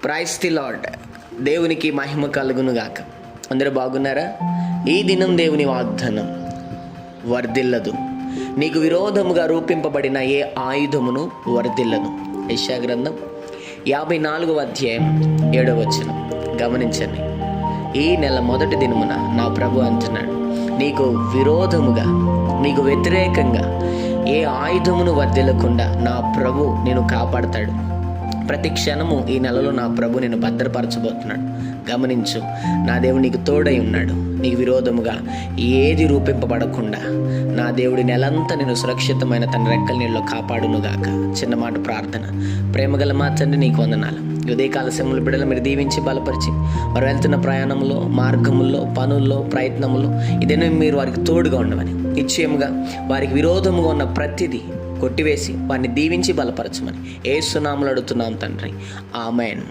Praise the lord. దేవునికి మహిమ కలుగును గాక. అందరూ బాగున్నారా? ఈ దినం దేవుని వాగ్దానం వర్ధిల్లదు, నీకు విరోధముగా రూపింపబడిన ఏ ఆయుధమును వర్ధిల్లదు. యెషయా గ్రంథం 54వ అధ్యాయం 7వ వచనం గమనించండి. ఈ నెల మొదటి దినమున నా ప్రభు అంటున్నాడు, నీకు విరోధముగా, నీకు వ్యతిరేకంగా ఏ ఆయుధమును వర్ధిల్లకుండా నా ప్రభు నేను కాపాడతాడు. ప్రతి క్షణము ఈ నెలలో నా ప్రభు నేను భద్రపరచబోతున్నాడు. గమనించు, నా దేవుడు నీకు తోడై ఉన్నాడు. నీకు విరోధముగా ఏది రూపింపబడకుండా నా దేవుడి నెలంతా నేను సురక్షితమైన తన రెక్కల నీళ్ళలో కాపాడునుగాక. చిన్న మాట ప్రార్థన. ప్రేమగల మా తండ్రి, నీకు వందనాలు. ఉదయకాల సమయంలో బిడ్డలు మీరు దీవించి బలపరిచి వారు వెళ్తున్న ప్రయాణంలో, మార్గముల్లో, పనుల్లో, ప్రయత్నముల్లో ఇదేనో మీరు వారికి తోడుగా ఉండమని, నిశ్చయముగా వారికి విరోధముగా ఉన్న ప్రతిదీ కొట్టివేసి వారిని దీవించి బలపరచమని యేసు నామములో అడుగుతున్నాం తండ్రి. ఆమేన్.